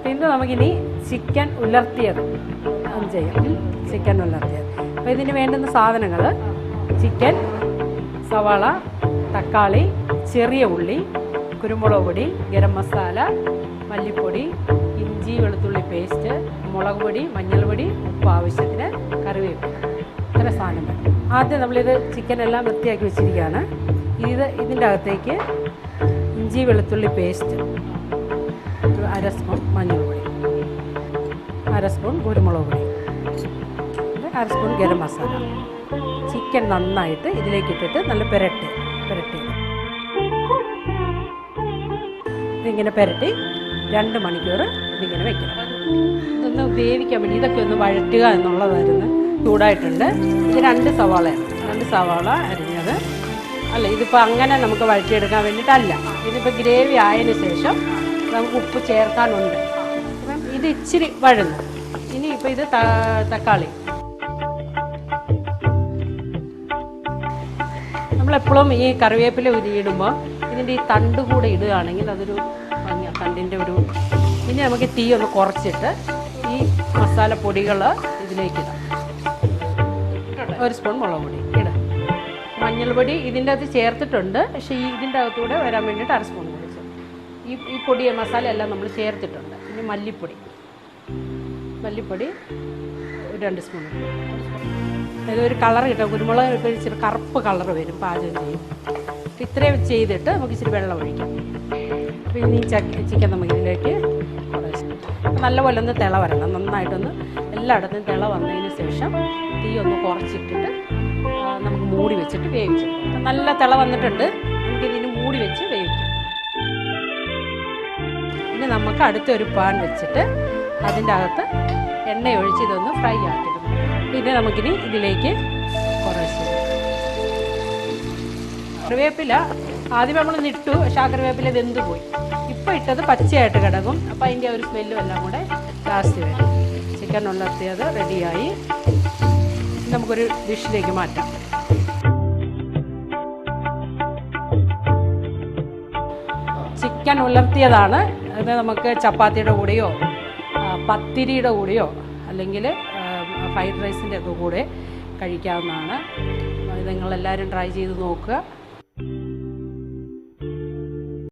പിന്നെ നമുക്കിനി ചിക്കൻ ഉലർത്തിയത് ചെയ്യാം. ചിക്കൻ ഉലർത്തിയത്. അപ്പോൾ ഇതിന് വേണ്ടുന്ന സാധനങ്ങൾ ചിക്കൻ, സവാള, തക്കാളി, ചെറിയ ഉള്ളി, കുരുമുളക് പൊടി, ഗരം മസാല, മല്ലിപ്പൊടി, ഇഞ്ചി വെളുത്തുള്ളി പേസ്റ്റ്, മുളക് പൊടി, മഞ്ഞൾപ്പൊടി, ഉപ്പ് ആവശ്യത്തിന്, കറിവേപ്പില, ഇത്ര സാധനം. ആദ്യം നമ്മളിത് ചിക്കൻ എല്ലാം വൃത്തിയാക്കി വെച്ചിരിക്കുകയാണ്. ഇതിൻ്റെ അകത്തേക്ക് ഇഞ്ചി വെളുത്തുള്ളി പേസ്റ്റ്, ഒരു 1/2 സ്പൂൺ മഞ്ഞൾപ്പൊടി, 1/2 സ്പൂൺ കുരുമുളക് പൊടി, 1/2 സ്പൂൺ ഗരം മസാല. ചിക്കൻ നന്നായിട്ട് ഇതിലേക്ക് ഇട്ടിട്ട് നല്ല പുരട്ടി ഇതിങ്ങനെ പുരട്ടി 2 മണിക്കൂർ ഇതിങ്ങനെ വെക്കണം. ഇതൊന്ന് വേവിക്കാൻ വേണ്ടി ഇതൊക്കെ ഒന്ന് വഴറ്റുക എന്നുള്ളതായിരുന്നു. ചൂടായിട്ടുണ്ട്. ഇത് 2 സവാളയാണ്. 2 സവാള അരിഞ്ഞത്. അല്ല, ഇതിപ്പോൾ അങ്ങനെ നമുക്ക് വഴറ്റിയെടുക്കാൻ വേണ്ടിയിട്ടല്ല. ഇതിപ്പോൾ ഗ്രേവി ആയതിനു ശേഷം നമുക്ക് ഉപ്പ് ചേർക്കാനുണ്ട്. അപ്പം ഇത് ഇച്ചിരി വഴന്നു. ഇനി ഇപ്പോൾ ഇത് തക്കാളി. നമ്മളെപ്പോഴും ഈ കറിവേപ്പില ഉരിയിടുമ്പോൾ ഇതിൻ്റെ ഈ തണ്ട് കൂടെ ഇടുകയാണെങ്കിൽ അതൊരു ഭംഗിയാണ്, തണ്ടിൻ്റെ ഒരു. ഇനി നമുക്ക് തീ ഒന്ന് കുറച്ചിട്ട് ഈ മസാലപ്പൊടികൾ ഇതിലേക്ക് ഇടാം. 1 സ്പൂൺ മുളക് പൊടി ഇടാം. മഞ്ഞൾപ്പൊടി ഇതിൻ്റെ അകത്ത് ചേർത്തിട്ടുണ്ട്, പക്ഷേ ഇതിൻ്റെ അകത്തൂടെ വരാൻ വേണ്ടിയിട്ട് 1/2 സ്പൂൺ പൊടി. ഈ പൊടി മസാല എല്ലാം നമ്മൾ ചേർത്തിട്ടുണ്ട്. ഇനി മല്ലിപ്പൊടി 2 സ്പൂൺ. അതിലൊരു കളർ കിട്ടും. കുരുമുളക് ഇപ്പോൾ ഇച്ചിരി കറുപ്പ് കളർ വരും പാചകം ചെയ്യും. ഇത്രയും ചെയ്തിട്ട് നമുക്ക് ഇച്ചിരി വെള്ളം ഒഴിക്കാം. പിന്നെ ഈ ചിക്കൻ നമുക്ക് ഇതിലേക്ക് നല്ലപോലെ ഒന്ന് തിള വരണം. നന്നായിട്ടൊന്ന് എല്ലായിടത്തും തിള വന്നതിന് ശേഷം തീ ഒന്ന് കുറച്ചിട്ടിട്ട് നമുക്ക് മൂടി വെച്ചിട്ട് വേവിച്ചെടുക്കാം. നല്ല തിള വന്നിട്ടുണ്ട്. നമുക്കിതിന് മൂടി വെച്ച് വേവിക്കാം. ഇനി നമുക്ക് അടുത്തൊരു പാൻ വെച്ചിട്ട് അതിൻ്റെ അകത്ത് എണ്ണ ഒഴിച്ച് ഇതൊന്ന് ഫ്രൈ ആക്കിയിടും. പിന്നെ നമുക്കിനി ഇതിലേക്ക് കുറച്ച് കറിവേപ്പില ആദ്യം നമ്മൾ ഇട്ടു, പക്ഷേ ആ കറിവേപ്പില വെന്ത് പോയി. ഇപ്പോൾ ഇട്ടത് പച്ചയായിട്ട് കിടക്കും. അപ്പോൾ അതിൻ്റെ ഒരു സ്മെല്ലും എല്ലാം കൂടെ ലാസ്റ്റ് വരും. ചിക്കൻ ഉലർത്തിയത് റെഡിയായി. നമുക്കൊരു ഡിഷിലേക്ക് മാറ്റാം. ചിക്കൻ ഉലർത്തിയതാണ്. അത് നമുക്ക് ചപ്പാത്തിയുടെ കൂടെയോ പത്തിരിയുടെ കൂടെയോ അല്ലെങ്കിൽ ഫ്രൈഡ് റൈസിൻ്റെ ഒക്കെ കൂടെ കഴിക്കാവുന്നതാണ്. നിങ്ങളെല്ലാവരും ട്രൈ ചെയ്ത് നോക്കുക.